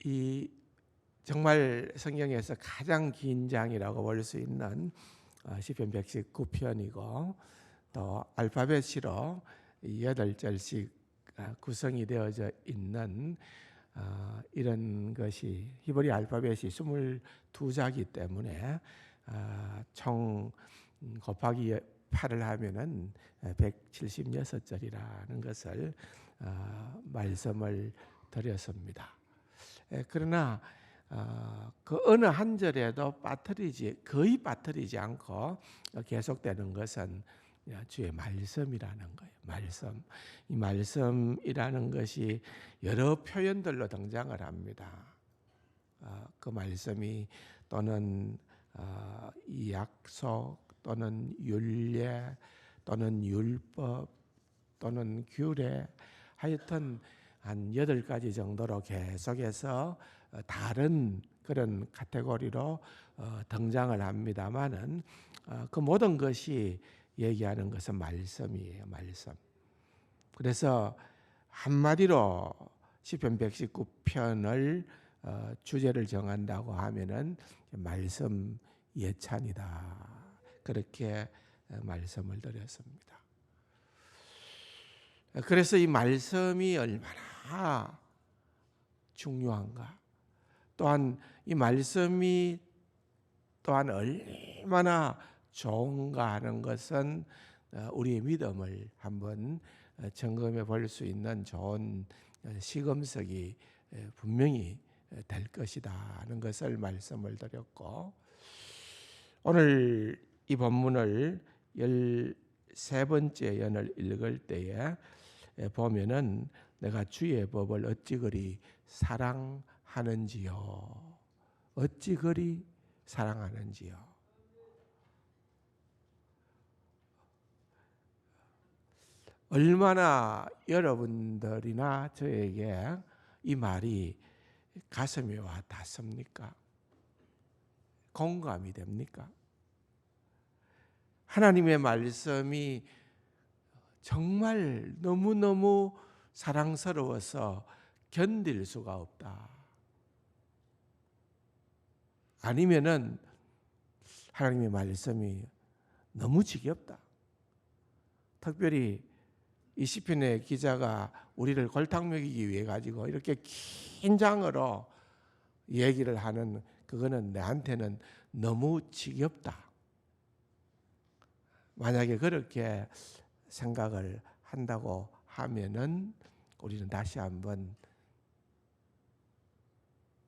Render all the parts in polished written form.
이 정말 성경에서 가장 긴 장이라고 볼 수 있는 시편 119편이고 또 알파벳으로 8절씩 구성이 되어져 있는 이런 것이 히브리 알파벳이 22자기 때문에 총 곱하기 8을 하면은 176절이라는 것을 말씀을 드렸습니다. 그러나 그 어느 한 절에도 거의 빠뜨리지 않고 계속되는 것은 주의 말씀이라는 거예요. 말씀. 이 말씀이라는 것이 여러 표현들로 등장을 합니다. 그 말씀이 또는 이 약속 또는 율례 또는 율법 또는 규례, 하여튼 한 8가지 정도로 계속해서 다른 그런 카테고리로 등장을 합니다만은 그 모든 것이 얘기하는 것은 말씀이에요. 말씀. 그래서 한마디로 시편 119편을 주제를 정한다고 하면은 말씀 예찬이다. 그렇게 말씀을 드렸습니다. 그래서 이 말씀이 얼마나 중요한가, 또한 이 말씀이 또한 얼마나 좋은가 하는 것은 우리의 믿음을 한번 점검해 볼 수 있는 좋은 시금석이 분명히 될 것이다 하는 것을 말씀을 드렸고, 오늘 이 본문을 13번째 연을 읽을 때에 보면은 내가 주의 법을 어찌 그리 사랑하는지요. 어찌 그리 사랑하는지요. 얼마나 여러분들이나 저에게 이 말이 가슴에 와 닿습니까? 공감이 됩니까? 하나님의 말씀이 정말 너무너무 사랑스러워서 견딜 수가 없다. 아니면은 하나님의 말씀이 너무 지겹다. 특별히 이 시편의 기자가 우리를 골탕 먹이기 위해 가지고 이렇게 긴 장으로 얘기를 하는 그거는 내한테는 너무 지겹다. 만약에 그렇게 생각을 한다고 하면은 우리는 다시 한번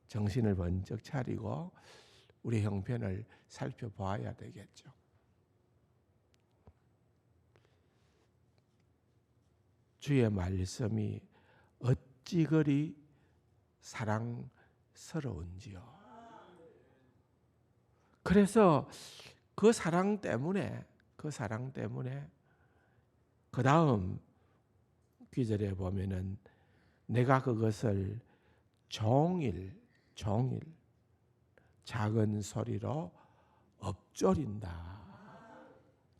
정신을 번쩍 차리고 우리 형편을 살펴봐야 되겠죠. 주의 말씀이 어찌 그리 사랑스러운지요. 그래서 그 사랑 때문에 그 다음 귀절에 보면은 내가 그것을 종일 작은 소리로 엎조린다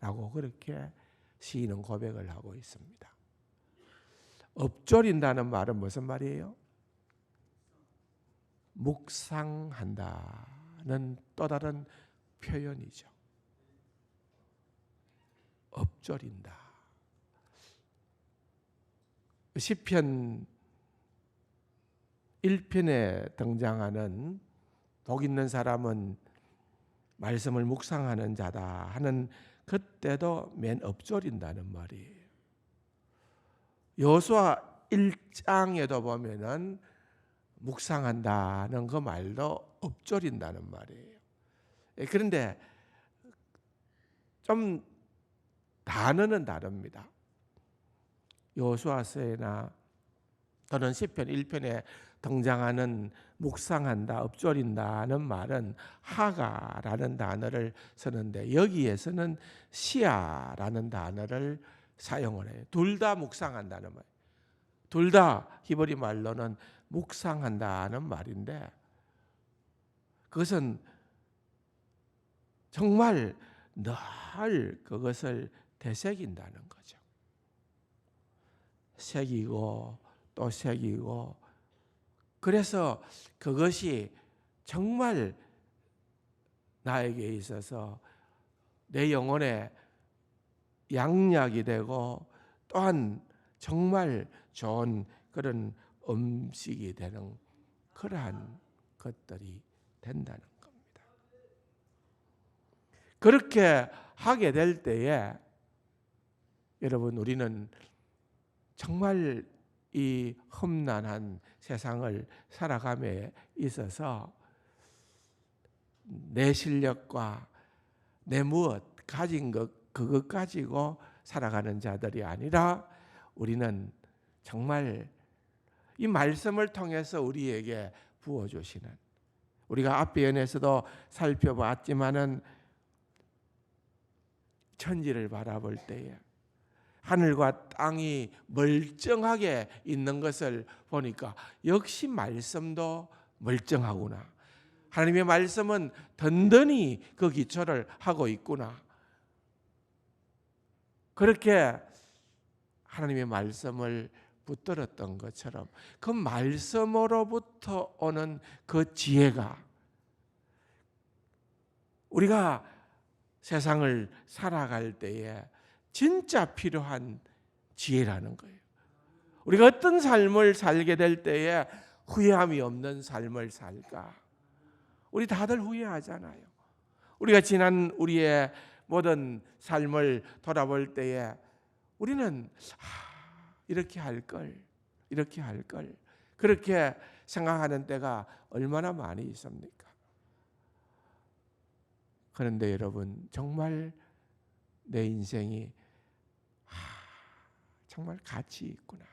라고 그렇게 시인은 고백을 하고 있습니다. 엎조린다는 말은 무슨 말이에요? 묵상한다는 또 다른 표현이죠. 엎조린다. 시편 1편에 등장하는 복 있는 사람은 말씀을 묵상하는 자다 하는 그때도 맨 엎조린다는 말이에요. 여호수아 1장에도 보면은 묵상한다는 그 말도 엎조린다는 말이에요. 그런데 좀 단어는 다릅니다. 여호수아서나 또는 시편 1편에 등장하는 묵상한다, 엎조린다는 말은 하가라는 단어를 쓰는데 여기에서는 시아라는 단어를 사용을 해요. 둘 다 묵상한다는 말. 둘 다 히브리 말로는 묵상한다는 말인데 그것은 정말 늘 그것을 되새긴다는 거죠. 새기고 또 새기고 그래서 그것이 정말 나에게 있어서 내 영혼의 양약이 되고 또한 정말 좋은 그런 음식이 되는 그러한 것들이 된다는 겁니다. 그렇게 하게 될 때에 여러분, 우리는 정말 이 험난한 세상을 살아감에 있어서 내 실력과 내 무엇 가진 것 그것 가지고 살아가는 자들이 아니라 우리는 정말 이 말씀을 통해서 우리에게 부어주시는, 우리가 앞에 연에서도 살펴봤지만은 천지를 바라볼 때에 하늘과 땅이 멀쩡하게 있는 것을 보니까 역시 말씀도 멀쩡하구나. 하나님의 말씀은 든든히 그 기초를 하고 있구나. 그렇게 하나님의 말씀을 붙들었던 것처럼 그 말씀으로부터 오는 그 지혜가 우리가 세상을 살아갈 때에 진짜 필요한 지혜라는 거예요. 우리가 어떤 삶을 살게 될 때에 후회함이 없는 삶을 살까? 우리 다들 후회하잖아요. 우리가 지난 우리의 모든 삶을 돌아볼 때에 우리는 이렇게 할 걸, 이렇게 할 걸, 그렇게 생각하는 때가 얼마나 많이 있습니까? 그런데 여러분, 정말 내 인생이 정말 가치 있구나.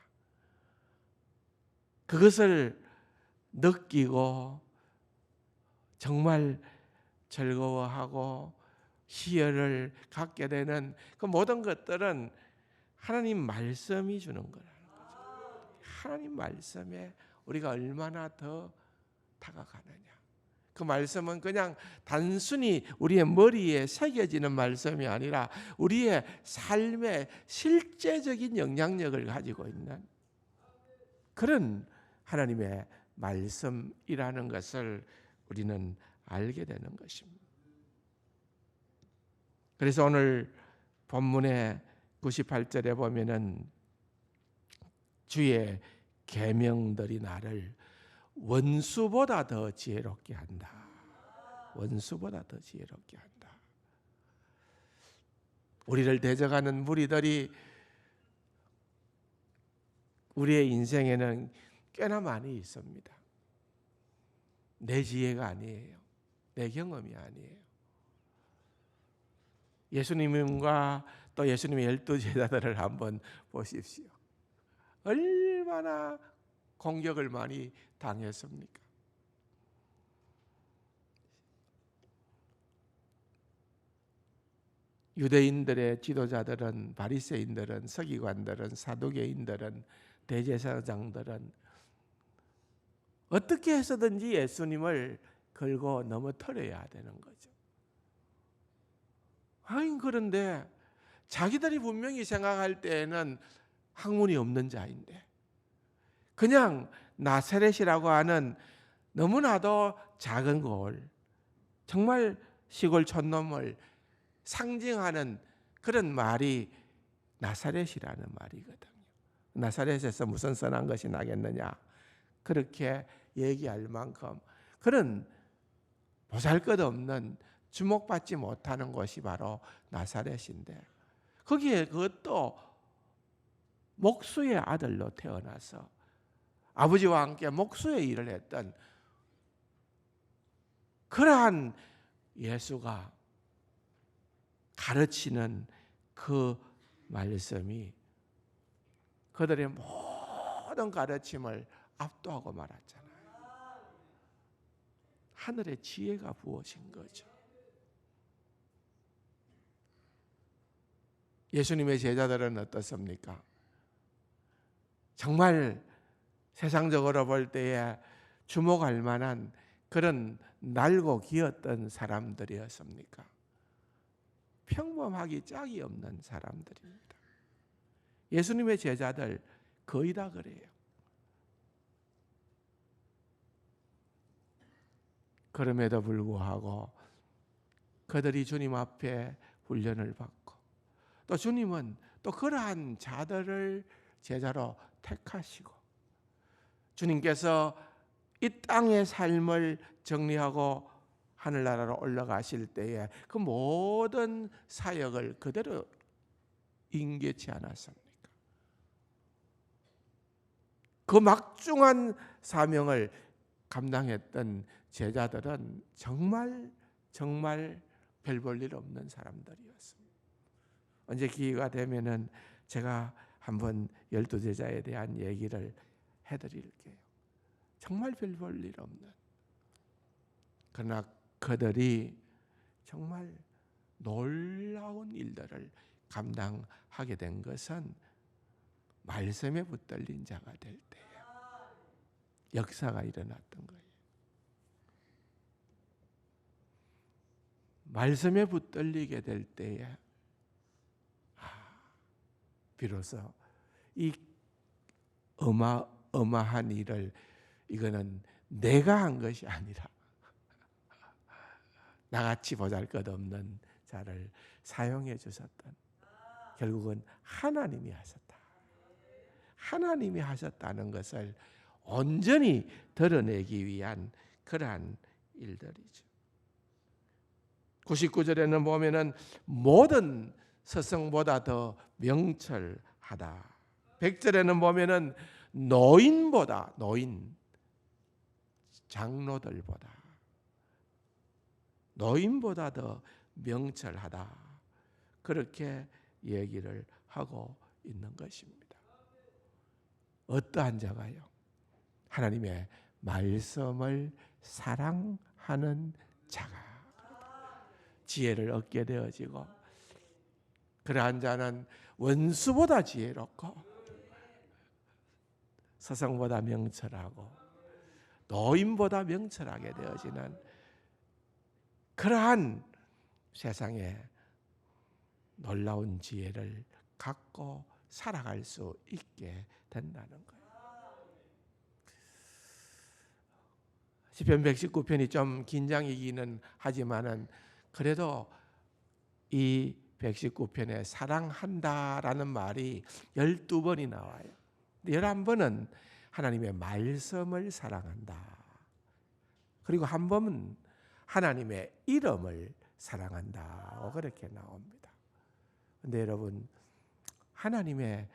그것을 느끼고 정말 즐거워하고 희열을 갖게 되는 그 모든 것들은 하나님 말씀이 주는 거라는 거죠. 하나님 말씀에 우리가 얼마나 더 다가가느냐. 그 말씀은 그냥 단순히 우리의 머리에 새겨지는 말씀이 아니라 우리의 삶에 실제적인 영향력을 가지고 있는 그런 하나님의 말씀이라는 것을 우리는 알게 되는 것입니다. 그래서 오늘 본문의 98절에 보면은 주의 계명들이 나를 원수보다 더 지혜롭게 한다. 원수보다 더 지혜롭게 한다. 우리를 대적하는 무리들이 우리의 인생에는 꽤나 많이 있습니다. 내 지혜가 아니에요. 내 경험이 아니에요. 예수님과 또 예수님의 12제자들을 한번 보십시오. 얼마나 공격을 많이 당했습니까? 유대인들의 지도자들은, 바리새인들은, 서기관들은, 사두개인들은, 대제사장들은 어떻게 해서든지 예수님을 걸고 넘어뜨려야 되는 거죠. 그런데 자기들이 분명히 생각할 때에는 학문이 없는 자인데 그냥 나사렛이라고 하는 너무나도 작은 곳, 정말 시골 촌놈을 상징하는 그런 말이 나사렛이라는 말이거든요. 나사렛에서 무슨 선한 것이 나겠느냐, 그렇게 얘기할 만큼 그런 보잘것없는 주목받지 못하는 곳이 바로 나사렛인데, 거기에 그것도 목수의 아들로 태어나서 아버지와 함께 목수의 일을 했던 그러한 예수가 가르치는 그 말씀이 그들의 모든 가르침을 압도하고 말았잖아요. 하늘의 지혜가 부어진 거죠. 예수님의 제자들은 어떻습니까? 정말 세상적으로 볼 때에 주목할 만한 그런 날고 기었던 사람들이었습니까? 평범하기 짝이 없는 사람들입니다. 예수님의 제자들 거의 다 그래요. 그럼에도 불구하고 그들이 주님 앞에 훈련을 받고 또 주님은 또 그러한 자들을 제자로 택하시고 주님께서 이 땅의 삶을 정리하고 하늘나라로 올라가실 때에 그 모든 사역을 그대로 인계치 않았습니까? 그 막중한 사명을 감당했던 제자들은 정말 별 볼 일 없는 사람들이었습니다. 언제 기회가 되면은 제가 한번 12제자에 대한 얘기를 해드릴게요. 정말 별 볼 일 없는, 그러나 그들이 정말 놀라운 일들을 감당하게 된 것은 말씀에 붙들린 자가 될 때에 역사가 일어났던 거예요. 말씀에 붙들리게 될 때에 비로소 이 어마어마한 일을, 이거는 내가 한 것이 아니라 나같이 보잘것없는 자를 사용해 주셨던, 결국은 하나님이 하셨다. 하나님이 하셨다는 것을 온전히 드러내기 위한 그러한 일들이죠. 99절에는 보면은 모든 스승보다 더 명철하다. 100절에는 보면은 노인보다, 노인보다 더 명철하다. 그렇게 얘기를 하고 있는 것입니다. 어떠한 자가요? 하나님의 말씀을 사랑하는 자가 지혜를 얻게 되어지고, 그러한 자는 원수보다 지혜롭고 스승보다 명철하고 노인보다 명철하게 되어지는 그러한 세상에 놀라운 지혜를 갖고 살아갈 수 있게 된다는 거예요. 시편 119편이 좀 긴장이기는 하지만은 그래도 이 119편에 사랑한다라는 말이 12번이 나와요. 11번은 하나님의 말씀을 사랑한다. 그리고 한 번은 하나님의 이름을 사랑한다. 그렇게 나옵니다. 그런데 여러분, 하나님의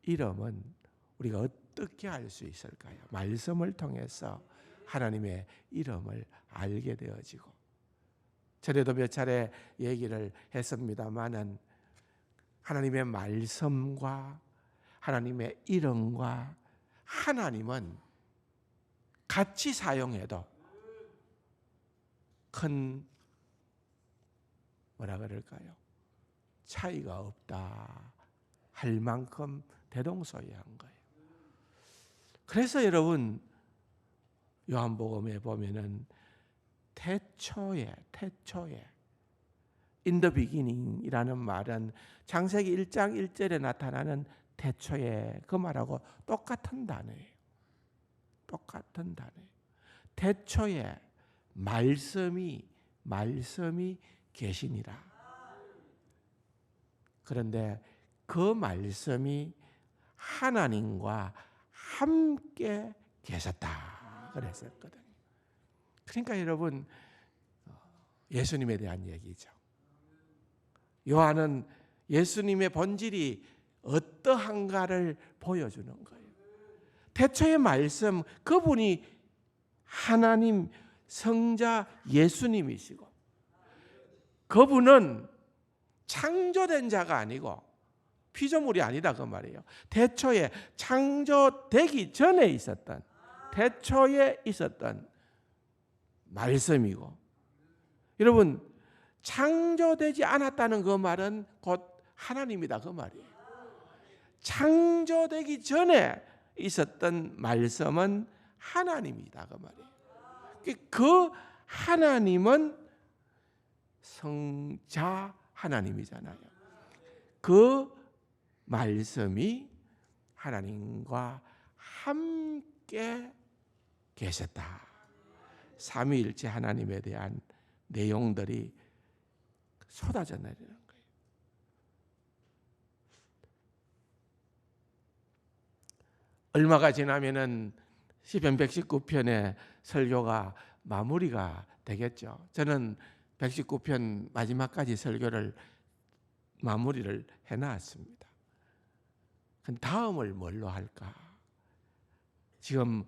이름은 우리가 어떻게 알 수 있을까요? 말씀을 통해서 하나님의 이름을 알게 되어지고, 전에도 몇 차례 얘기를 했습니다마는 하나님의 말씀과 하나님의 이름과 하나님은 같이 사용해도 큰 뭐라 그럴까요? 차이가 없다 할 만큼 대동소이한 거예요. 그래서 여러분, 요한복음에 보면은 태초에 in the beginning이라는 말은 창세기 1장 1절에 나타나는 태초에, 그 말하고 똑같은 단어예요. 똑같은 단어예요. 태초에 말씀이 계시니라. 그런데 그 말씀이 하나님과 함께 계셨다 그랬었거든요. 그러니까 여러분, 예수님에 대한 얘기죠. 요한은 예수님의 본질이 어떠한가를 보여주는 거예요. 태초의 말씀, 그분이 하나님 성자 예수님이시고, 그분은 창조된 자가 아니고 피조물이 아니다 그 말이에요. 태초에 창조되기 전에 있었던, 태초에 있었던 말씀이고, 여러분, 창조되지 않았다는 그 말은 곧 하나님이다 그 말이에요. 창조되기 전에 있었던 말씀은 하나님이다 그 말이에요. 그 하나님은 성자 하나님이잖아요. 그 말씀이 하나님과 함께 계셨다. 삼위일체 하나님에 대한 내용들이 쏟아져 내리는 거예요. 얼마가 지나면은 시편 119편의 설교가 마무리가 되겠죠. 저는 119편 마지막까지 설교를 마무리를 해놨습니다. 다음을 뭘로 할까? 지금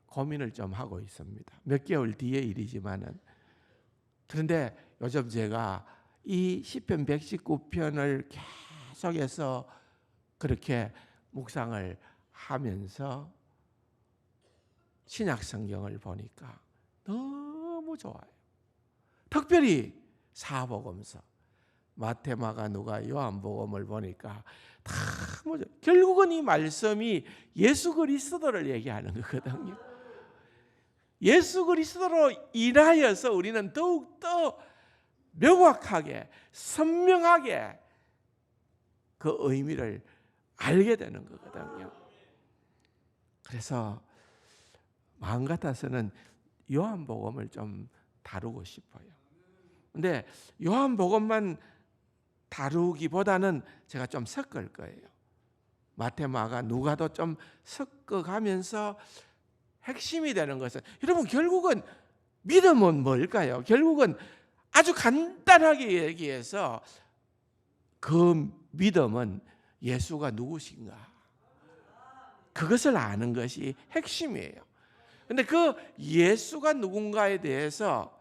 고민을 좀 하고 있습니다. 몇 개월 뒤의 일이지만은. 그런데 요즘 제가 이 시편 119편을 계속해서 그렇게 묵상을 하면서 신약 성경을 보니까 너무 좋아요. 특별히 사복음서, 마태, 마가, 누가, 요한복음을 보니까 다 뭐죠? 결국은 이 말씀이 예수 그리스도를 얘기하는 거거든요. 예수 그리스도로 인하여서 우리는 더욱더 명확하게 선명하게 그 의미를 알게 되는 거거든요. 그래서 마음 같아서는 요한복음을 좀 다루고 싶어요. 근데 요한복음만 다루기보다는 제가 좀 섞을 거예요. 마태, 마가, 누가도 좀 섞어가면서 핵심이 되는 것은, 여러분 결국은 믿음은 뭘까요? 결국은 아주 간단하게 얘기해서 그 믿음은 예수가 누구신가, 그것을 아는 것이 핵심이에요. 근데 그 예수가 누군가에 대해서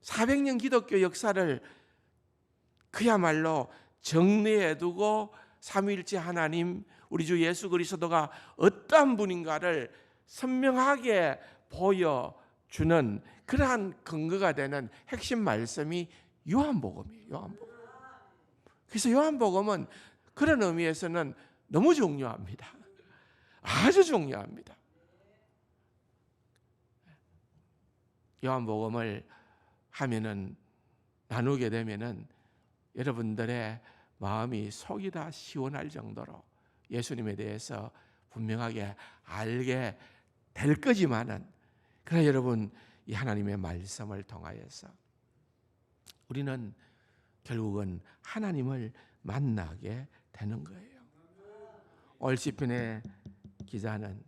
400년 기독교 역사를 그야말로 정리해두고 삼위일체 하나님, 우리 주 예수 그리스도가 어떠한 분인가를 선명하게 보여주는 그러한 근거가 되는 핵심 말씀이 요한복음이에요. 요한복음. 그래서 요한복음은 그런 의미에서는 너무 중요합니다. 아주 중요합니다. 요한복음을 하면은, 나누게 되면은 여러분들의 마음이 속이 다 시원할 정도로 예수님에 대해서 분명하게 알게 될 거지만은, 그러나 여러분 이 하나님의 말씀을 통하여서 우리는 결국은 하나님을 만나게 되는 거예요. 올 시편의 기자는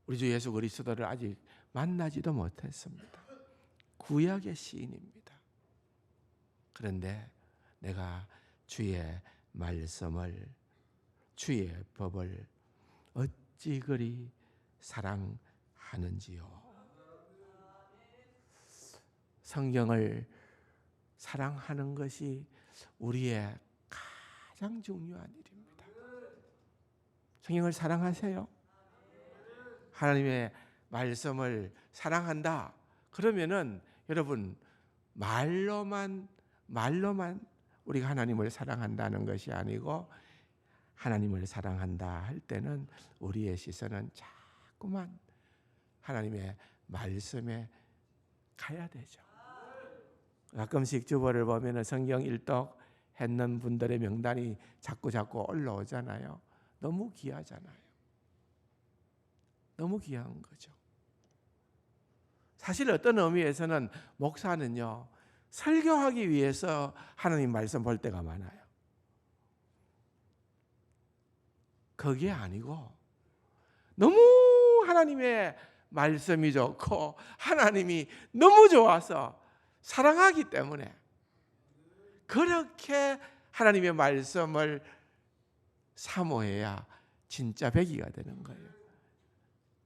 우리 주 예수 그리스도를 아직 만나지도 못했습니다. 구약의 시인입니다. 그런데 내가 주의 말씀을, 주의 법을 어찌 그리 사랑하는지요. 성경을 사랑하는 것이 우리의 가장 중요한 일입니다. 성경을 사랑하세요? 하나님의 말씀을 사랑한다. 그러면은 여러분 말로만 우리가 하나님을 사랑한다는 것이 아니고, 하나님을 사랑한다 할 때는 우리의 시선은 자꾸만 하나님의 말씀에 가야 되죠. 가끔씩 주보를 보면은 성경 일독 했는 분들의 명단이 자꾸 올라오잖아요. 너무 귀하잖아요. 너무 귀한 거죠. 사실 어떤 의미에서는 목사는요, 설교하기 위해서 하나님 말씀 볼 때가 많아요. 그게 아니고 너무 하나님의 말씀이 좋고 하나님이 너무 좋아서 사랑하기 때문에 그렇게 하나님의 말씀을 사모해야 진짜 백이가 되는 거예요.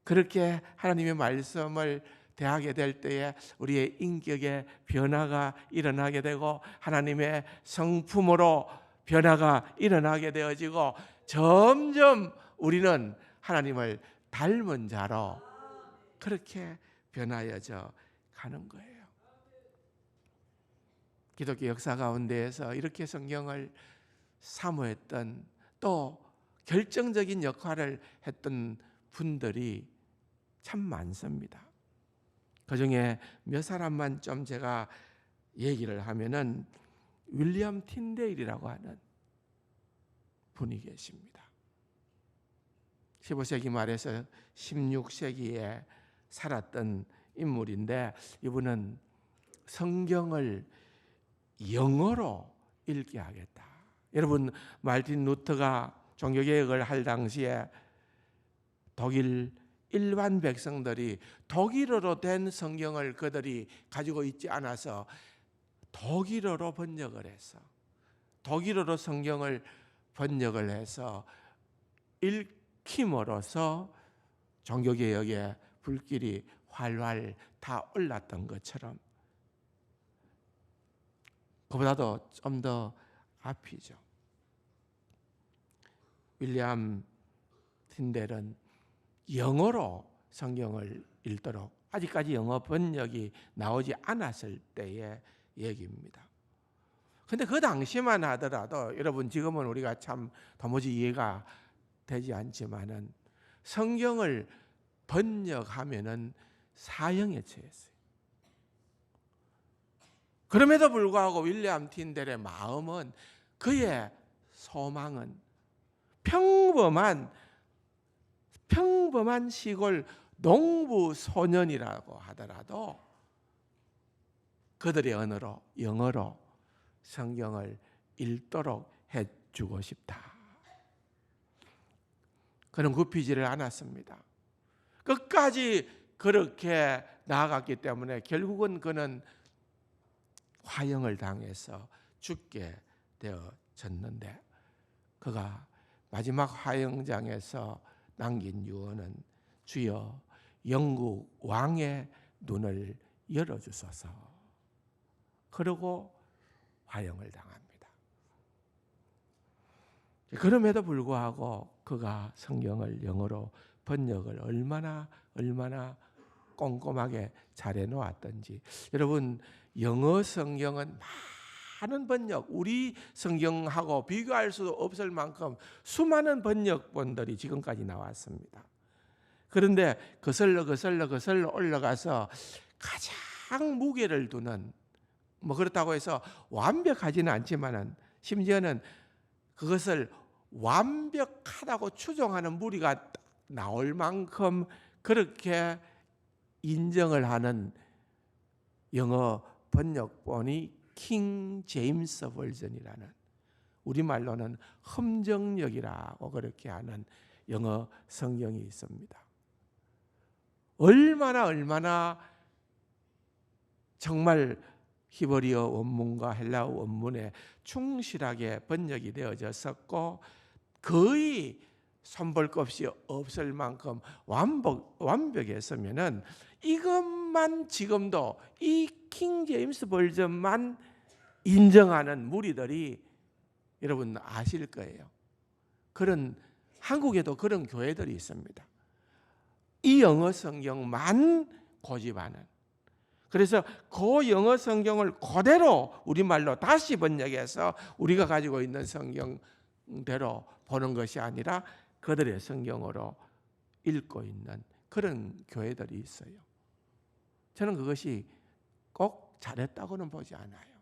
그렇게 하나님의 말씀을 대하게 될 때에 우리의 인격의 변화가 일어나게 되고 하나님의 성품으로 변화가 일어나게 되어지고 점점 우리는 하나님을 닮은 자로 그렇게 변하여져 가는 거예요. 기독교 역사 가운데에서 이렇게 성경을 사모했던, 또 결정적인 역할을 했던 분들이 참 많습니다. 그중에 몇 사람만 좀 제가 얘기를 하면은 윌리엄 틴데일이라고 하는 분이 계십니다. 15세기 말에서 16세기에 살았던 인물인데 이분은 성경을 영어로 읽게 하겠다. 여러분, 마르틴 루터가 종교개혁을 할 당시에 독일 일반 백성들이 독일어로 된 성경을 그들이 가지고 있지 않아서 독일어로 번역을 해서 독일어로 성경을 번역을 해서 읽힘으로써 종교개혁의 불길이 활활 타올랐던 것처럼 그보다도 좀 더 앞이죠. 윌리엄 틴델은 영어로 성경을 읽도록 아직까지 영어 번역이 나오지 않았을 때의 얘기입니다. 그런데 그 당시만 하더라도 여러분 지금은 우리가 참 도무지 이해가 되지 않지만은 성경을 번역하면은 사형에 처했어요. 그럼에도 불구하고 윌리엄 틴델의 마음은 그의 소망은 평범한 시골 농부 소년이라고 하더라도 그들의 언어로 영어로 성경을 읽도록 해주고 싶다. 그는 굽히지를 않았습니다. 끝까지 그렇게 나아갔기 때문에 결국은 그는 화형을 당해서 죽게 되어졌는데 그가 마지막 화형장에서 남긴 유언은 주여 영국 왕의 눈을 열어주소서. 그러고 화형을 당합니다. 그럼에도 불구하고 그가 성경을 영어로 번역을 얼마나 꼼꼼하게 잘해 놓았던지. 여러분, 영어 성경은 많은 번역, 우리 성경하고 비교할 수 없을 만큼 수많은 번역본들이 지금까지 나왔습니다. 그런데 거슬러 올라가서 가장 무게를 두는, 뭐 그렇다고 해서 완벽하지는 않지만은 심지어는 그것을 완벽하다고 추정하는 무리가 나올 만큼 그렇게 인정을 하는 영어 번역본이 킹 제임스 버전이라는, 우리말로는 험정역이라고 그렇게 하는 영어 성경이 있습니다. 얼마나 정말 히브리어 원문과 헬라어 원문에 충실하게 번역이 되어졌었고 거의 손볼 것 없이 없을 만큼 완벽했으면은 이것만 지금도 이 킹 제임스 버전만 인정하는 무리들이 여러분 아실 거예요. 그런 한국에도 그런 교회들이 있습니다. 이 영어 성경만 고집하는. 그래서 그 영어 성경을 그대로 우리말로 다시 번역해서 우리가 가지고 있는 성경대로 보는 것이 아니라 그들의 성경으로 읽고 있는 그런 교회들이 있어요. 저는 그것이 꼭 잘했다고는 보지 않아요.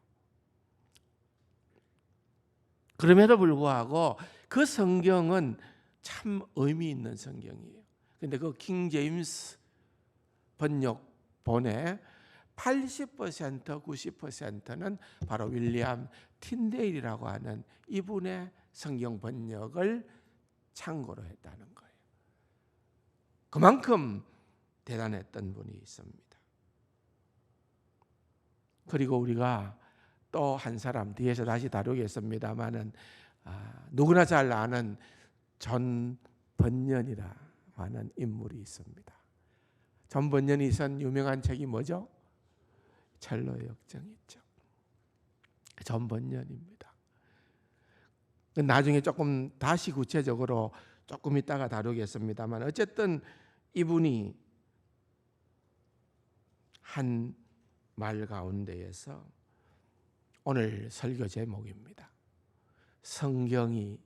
그럼에도 불구하고 그 성경은 참 의미 있는 성경이에요. 그런데 그 킹 제임스 번역본의 80% 90%는 바로 윌리엄 틴데일이라고 하는 이분의 성경 번역을 참고로 했다는 거예요. 그만큼 대단했던 분이 있습니다. 그리고 우리가 또 한 사람 뒤에서 다시 다루겠습니다만은 누구나 잘 아는 존 번연이라 하는 인물이 있습니다. 존 번연이 쓴 유명한 책이 뭐죠? 첼로의 역정이죠. 존 번연입니다. 나중에 조금 다시 구체적으로 조금 이따가 다루겠습니다만 어쨌든 이분이 한 말 가운데에서 오늘 설교 제목입니다. 성경이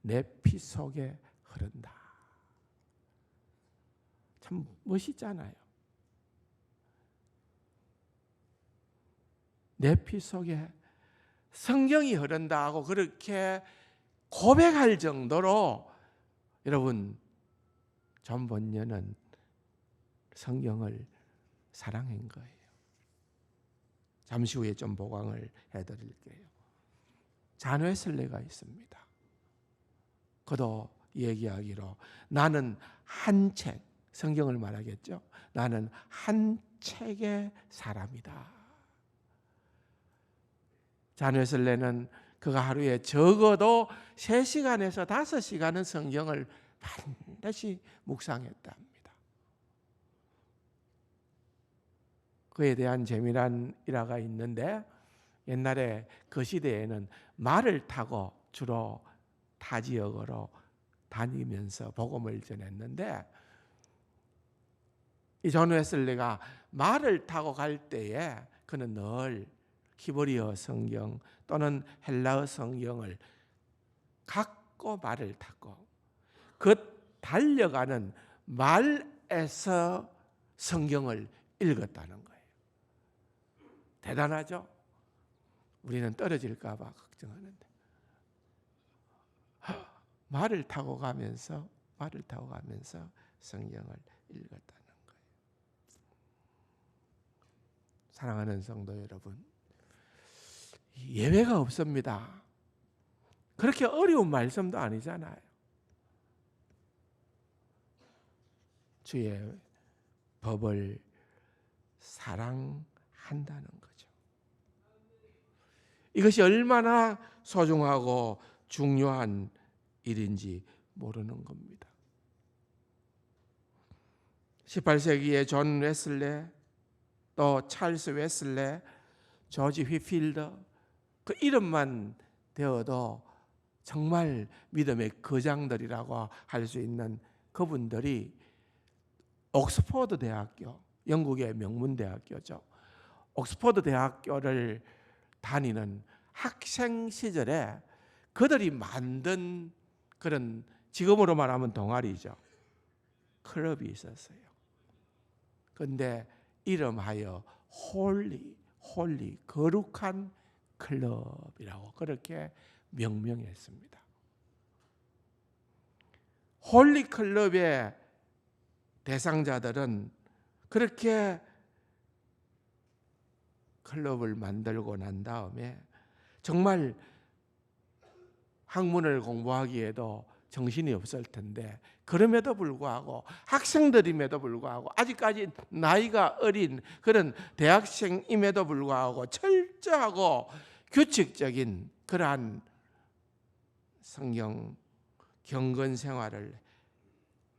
내 피 속에 흐른다. 참 멋있잖아요. 내 피 속에 성경이 흐른다 하고 그렇게 고백할 정도로 여러분 존 번연은 성경을 사랑한 거예요. 잠시 후에 좀 보강을 해드릴게요. 잔 웨슬레가 있습니다. 그도 얘기하기로 나는 한 책, 성경을 말하겠죠. 나는 한 책의 사람이다. 잔 웨슬레는 그가 하루에 적어도 3시간에서 5시간은 성경을 반드시 묵상했다 합니다. 그에 대한 재미난 일화가 있는데, 옛날에 그 시대에는 말을 타고 주로 타 지역으로 다니면서 복음을 전했는데, 이 존 웨슬리가 말을 타고 갈 때에 그는 늘 히브리어 성경 또는 헬라어 성경을 갖고 말을 타고 그 달려가는 말에서 성경을 읽었다는 거예요. 대단하죠? 우리는 떨어질까 봐 걱정하는데 말을 타고 가면서 성경을 읽었다는 거예요. 사랑하는 성도 여러분, 예외가 없습니다. 그렇게 어려운 말씀도 아니잖아요. 주의 법을 사랑한다는 거죠. 이것이 얼마나 소중하고 중요한 일인지 모르는 겁니다. 18세기의 존 웨슬레, 또 찰스 웨슬레, 조지 휘필더, 그 이름만 되어도 정말 믿음의 거장들이라고 할 수 있는 그분들이 옥스퍼드 대학교, 영국의 명문 대학교죠. 옥스퍼드 대학교를 다니는 학생 시절에 그들이 만든 그런, 지금으로 말하면 동아리죠, 클럽이 있었어요. 그런데 이름하여 홀리 거룩한 클럽이라고 그렇게 명명했습니다. 홀리 클럽의 대상자들은 그렇게 클럽을 만들고 난 다음에 정말 학문을 공부하기에도 정신이 없을 텐데, 그럼에도 불구하고 학생들임에도 불구하고 아직까지 나이가 어린 그런 대학생임에도 불구하고 철저하고 규칙적인 그러한 성경 경건 생활을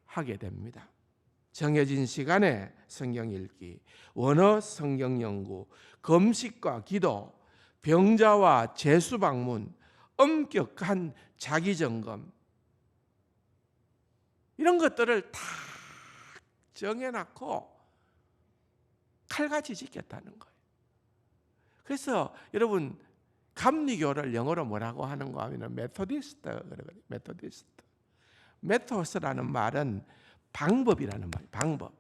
하게 됩니다. 정해진 시간에 성경 읽기, 원어 성경 연구, 금식과 기도, 병자와 제수 방문, 엄격한 자기 점검, 이런 것들을 다 정해놓고 칼같이 지켰다는 거예요. 그래서 여러분, 감리교를 영어로 뭐라고 하는가 하면 메토디스트. 메토스라는 말은 방법이라는 말이에요. 방법.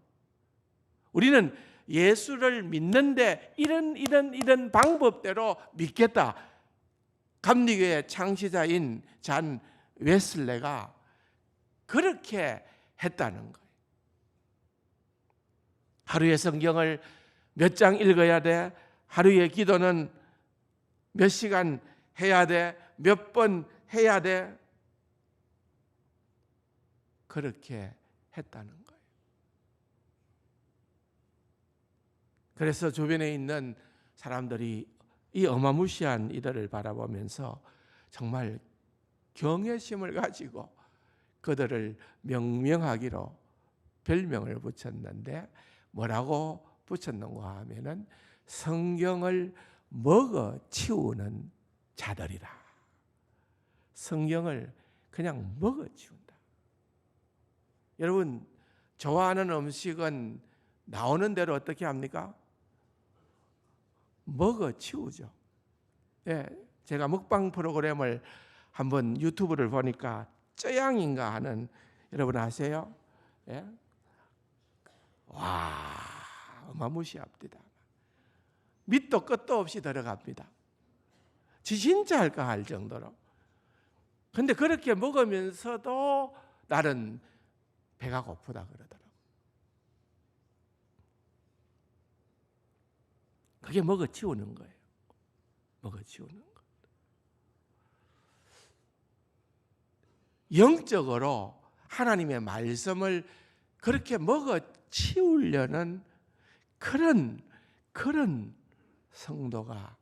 우리는 예수를 믿는데 이런 방법대로 믿겠다. 감리교의 창시자인 잔 웨슬레가 그렇게 했다는 거예요. 하루에 성경을 몇 장 읽어야 돼? 하루에 기도는 몇 시간 해야 돼? 몇 번 해야 돼? 그렇게 했다는 거예요. 그래서 주변에 있는 사람들이 이 어마무시한 이들을 바라보면서 정말 경외심을 가지고 그들을 명명하기로 별명을 붙였는데, 뭐라고 붙였는가 하면은 성경을 먹어치우는 자들이라. 성경을 그냥 먹어치운다. 여러분, 좋아하는 음식은 나오는 대로 어떻게 합니까? 먹어치우죠. 예, 제가 먹방 프로그램을 한번 유튜브를 보니까 쩌양인가 하는, 여러분 아세요? 예? 와, 어마무시합니다. 밑도 끝도 없이 들어갑니다. 진짜 할까 할 정도로. 근데 그렇게 먹으면서도 나는 배가 고프다 그러더라고요. 그게 먹어치우는 거예요. 먹어치우는 거. 영적으로 하나님의 말씀을 그렇게 먹어치우려는 그런 성도가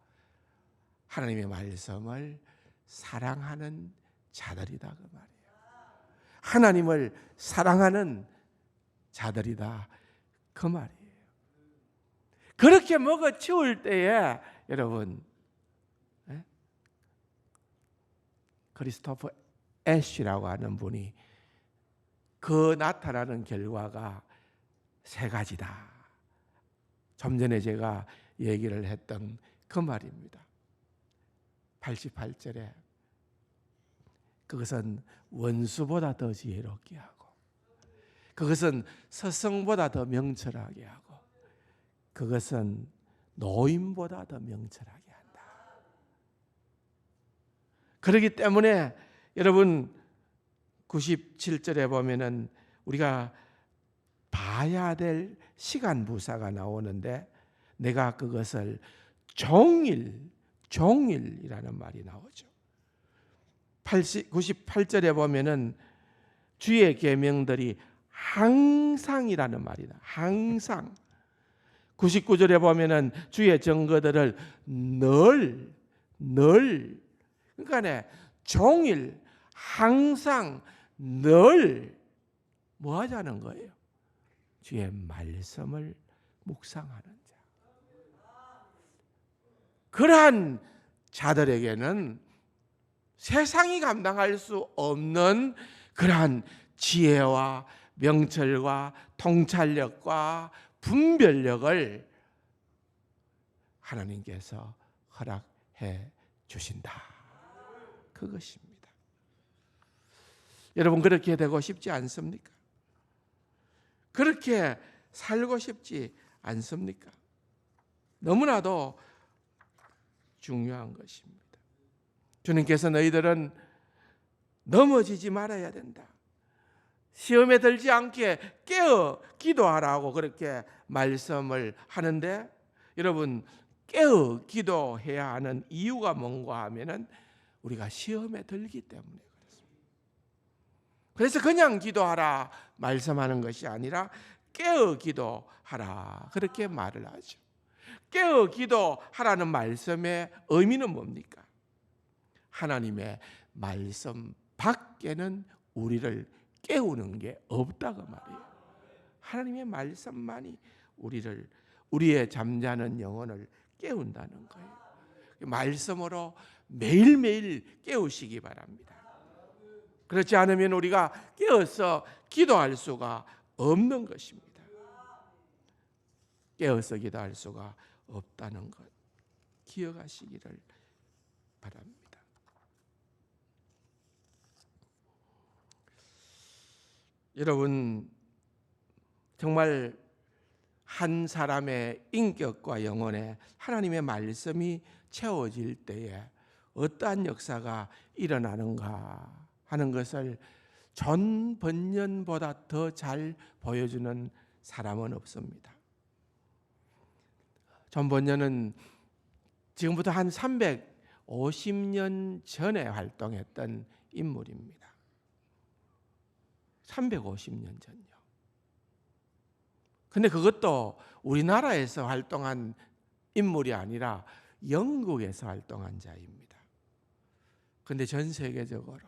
하나님의 말씀을 사랑하는 자들이다 그 말이에요. 하나님을 사랑하는 자들이다 그 말이에요. 그렇게 먹어치울 때에 여러분, 크리스토퍼 애쉬라고 하는 분이 그 나타나는 결과가 세 가지다. 좀 전에 제가 얘기를 했던 그 말입니다. 88절에 그것은 원수보다 더 지혜롭게 하고, 그것은 스승보다 더 명철하게 하고, 그것은 노인보다 더 명철하게 한다. 그렇기 때문에 여러분 97절에 보면은 우리가 봐야 될 시간 부사가 나오는데, 내가 그것을 종일이라는 말이 나오죠. 98절에 보면은 주의 계명들이 항상이라는 말이다. 항상. 99절에 보면은 주의 증거들을 늘 그러니까 종일 항상 늘 뭐 하자는 거예요? 주의 말씀을 묵상하는 자. 그러한 자들에게는 세상이 감당할 수 없는 그러한 지혜와 명철과 통찰력과 분별력을 하나님께서 허락해 주신다. 그것입니다. 여러분, 그렇게 되고 싶지 않습니까? 그렇게 살고 싶지 않습니까? 너무나도 중요한 것입니다. 주님께서 너희들은 넘어지지 말아야 된다. 시험에 들지 않게 깨어 기도하라고 그렇게 말씀을 하는데, 여러분, 깨어 기도해야 하는 이유가 뭔가 하면은 우리가 시험에 들기 때문에 그렇습니다. 그래서 그냥 기도하라 말씀하는 것이 아니라 깨어 기도하라 그렇게 말을 하죠. 깨어 기도하라는 말씀의 의미는 뭡니까? 하나님의 말씀 밖에는 우리를 깨우는 게 없다고 말이에요. 하나님의 말씀만이 우리의 잠자는 영혼을 깨운다는 거예요. 말씀으로 매일매일 깨우시기 바랍니다. 그렇지 않으면 우리가 깨어서 기도할 수가 없는 것입니다. 깨어서 기도할 수가 없다는 것 기억하시기를 바랍니다. 여러분, 정말 한 사람의 인격과 영혼에 하나님의 말씀이 채워질 때에 어떠한 역사가 일어나는가 하는 것을 전 번년보다 더 잘 보여주는 사람은 없습니다. 전 번년은 지금부터 한 350년 전에 활동했던 인물입니다. 350년 전요. 근데 그것도 우리나라에서 활동한 인물이 아니라 영국에서 활동한 자입니다. 근데 전 세계적으로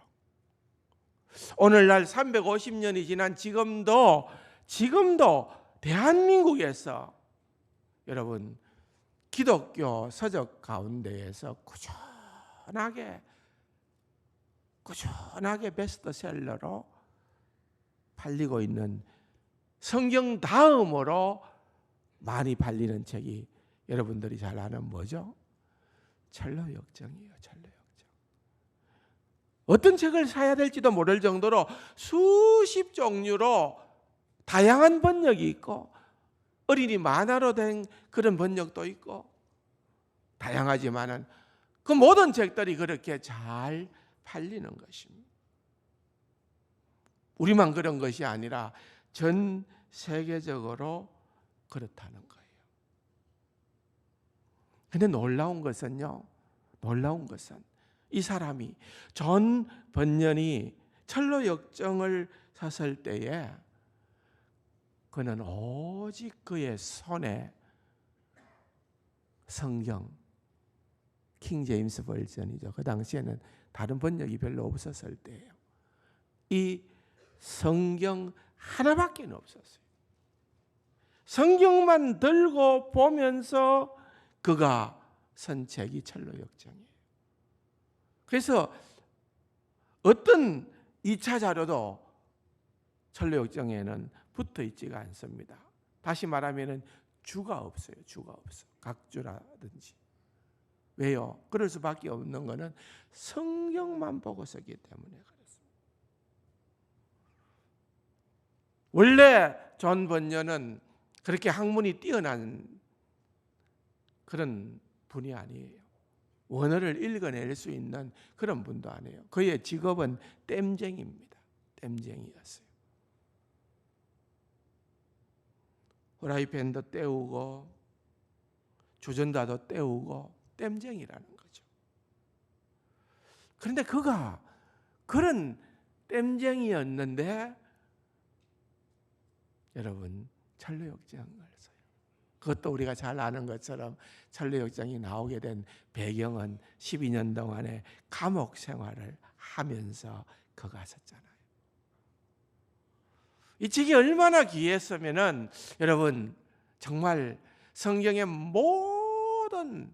오늘날 350년이 지난 지금도 대한민국에서 여러분 기독교 서적 가운데에서 꾸준하게 베스트셀러로 팔리고 있는, 성경 다음으로 많이 팔리는 책이 여러분들이 잘 아는 뭐죠? 철로역정이에요. 철로역정. 어떤 책을 사야 될지도 모를 정도로 수십 종류로 다양한 번역이 있고, 어린이 만화로 된 그런 번역도 있고, 다양하지만은 그 모든 책들이 그렇게 잘 팔리는 것입니다. 우리만 그런 것이 아니라 전 세계적으로 그렇다는 거예요. 근데 놀라운 것은 이 사람이 존 번연이 철로 역정을 섰을 때에 그는 오직 그의 손에 성경, 킹 제임스 버전이죠. 그 당시에는 다른 번역이 별로 없었을 때예요. 이 성경 하나밖에 없었어요. 성경만 들고 보면서 그가 선 책이 철로 역정이에요. 그래서 어떤 2차 자료도 철로 역정에는 붙어 있지가 않습니다. 다시 말하면 주가 없어요. 주가 없어. 각주라든지. 왜요? 그럴 수밖에 없는 것은 성경만 보고 쓰기 때문에 그렇습니다. 원래 존 번연은 그렇게 학문이 뛰어난 그런 분이 아니에요. 원어를 읽어낼 수 있는 그런 분도 아니에요. 그의 직업은 땜쟁이입니다. 땜쟁이였어요. 후라이팬도 때우고 주전자도 때우고 땜쟁이라는 거죠. 그런데 그가 그런 땜쟁이였는데 여러분 철로 역정을 써요. 그것도 우리가 잘 아는 것처럼 철로 역정이 나오게 된 배경은 12년 동안의 감옥 생활을 하면서 그가 썼잖아요. 이 책이 얼마나 귀했으면은 여러분 정말 성경의 모든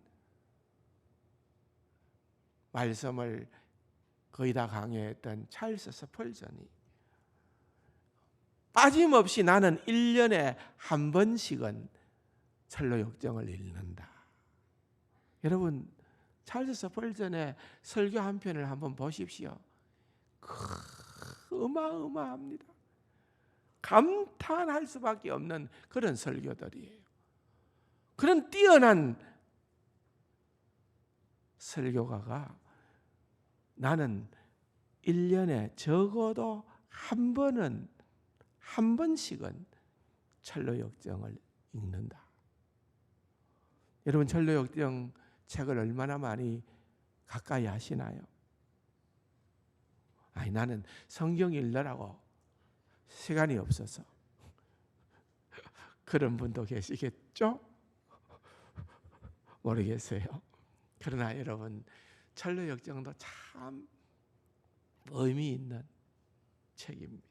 말씀을 거의 다 강요했던 찰스 스펄전이 빠짐없이 나는 1년에 한 번씩은 철로 역정을 읽는다. 여러분 찰스 스펄전의 설교 한 편을 한번 보십시오. 어마어마합니다. 감탄할 수밖에 없는 그런 설교들이에요. 그런 뛰어난 설교가가 나는 1년에 적어도 한 번씩은 철로 역정을 읽는다. 여러분 철로 역정 책을 얼마나 많이 가까이 하시나요? 아니 나는 성경 읽느라고 시간이 없어서 그런 분도 계시겠죠? 모르겠어요. 그러나 여러분 철로 역정도 참 의미 있는 책입니다.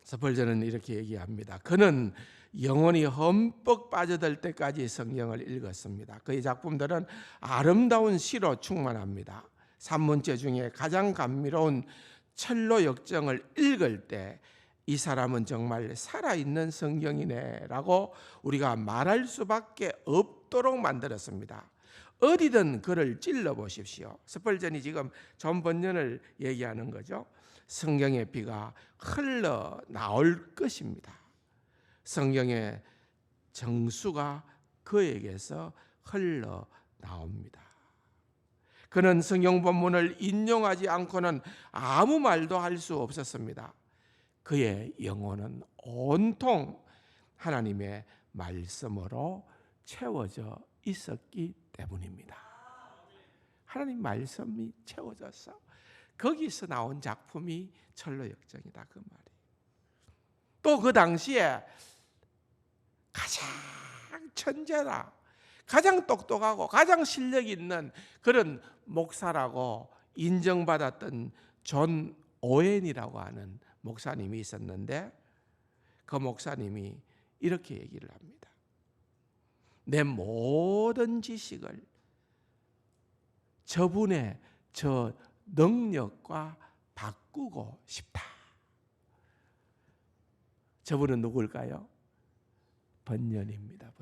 스펄전은 이렇게 얘기합니다. 그는 영혼이 흠뻑 빠져들 때까지 성경을 읽었습니다. 그의 작품들은 아름다운 시로 충만합니다. 산문체 중에 가장 감미로운 철로 역정을 읽을 때 이 사람은 정말 살아있는 성경이네라고 우리가 말할 수밖에 없도록 만들었습니다. 어디든 그를 찔러 보십시오. 스펄전이 지금 존 번연을 얘기하는 거죠. 성경의 피가 흘러나올 것입니다. 성경의 정수가 그에게서 흘러나옵니다. 그는 성경 본문을 인용하지 않고는 아무 말도 할 수 없었습니다. 그의 영혼은 온통 하나님의 말씀으로 채워져 있었기 때문입니다. 하나님 말씀이 채워져서 거기서 나온 작품이 철로 역정이다 그 말이에요. 또 그 당시에 가장 천재라, 가장 똑똑하고 가장 실력 있는 그런 목사라고 인정받았던 존 오웬이라고 하는 목사님이 있었는데 그 목사님이 이렇게 얘기를 합니다. 내 모든 지식을 저분의 저 능력과 바꾸고 싶다. 저분은 누굴까요? 번연입니다.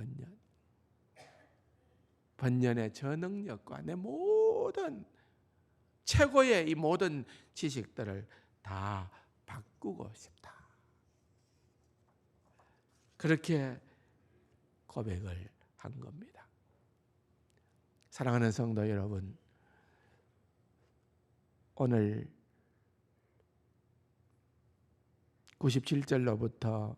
번연의 저 능력과 내 모든 최고의 이 모든 지식들을 다 바꾸고 싶다. 그렇게 고백을 한 겁니다. 사랑하는 성도 여러분, 오늘 97절로부터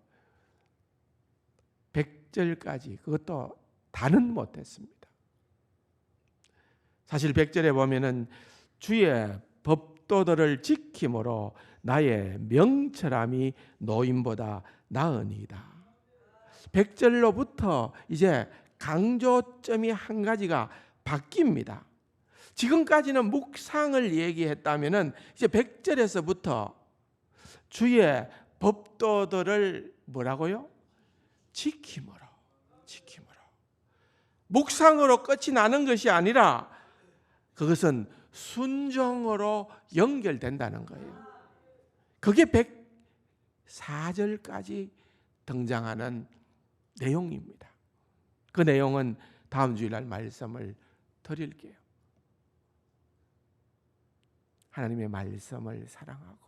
100절까지 그것도 다는 못했습니다. 사실 100절에 보면은 주의 법도들을 지킴으로 나의 명철함이 노임보다 나으니이다. 100절로부터 이제 강조점이 한 가지가 바뀝니다. 지금까지는 묵상을 얘기했다면은 이제 100절에서부터 주의 법도들을 뭐라고요? 지킴으로. 묵상으로 끝이 나는 것이 아니라 그것은 순종으로 연결된다는 거예요. 그게 104절까지 등장하는 내용입니다. 그 내용은 다음 주일날 말씀을 드릴게요. 하나님의 말씀을 사랑하고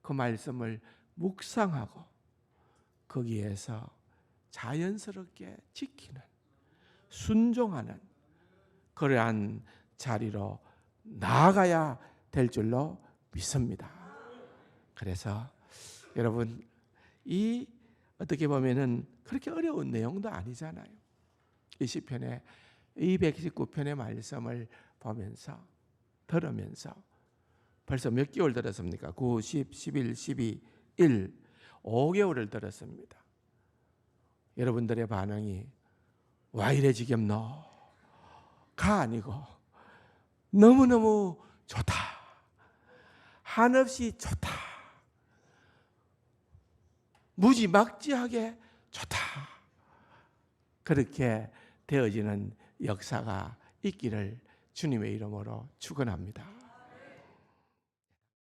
그 말씀을 묵상하고 거기에서 자연스럽게 지키는, 순종하는 그러한 자리로 나아가야 될 줄로 믿습니다. 그래서 여러분, 이 어떻게 보면은 그렇게 어려운 내용도 아니잖아요. 이 시편의 219편의 말씀을 보면서 들으면서 벌써 몇 개월 들었습니까? 9, 10, 11, 12, 1, 5개월을 들었습니다. 여러분들의 반응이 와 이래 지겹노? 가 아니고 너무너무 좋다. 한없이 좋다. 무지막지하게 좋다. 그렇게 되어지는 역사가 있기를 주님의 이름으로 축원합니다.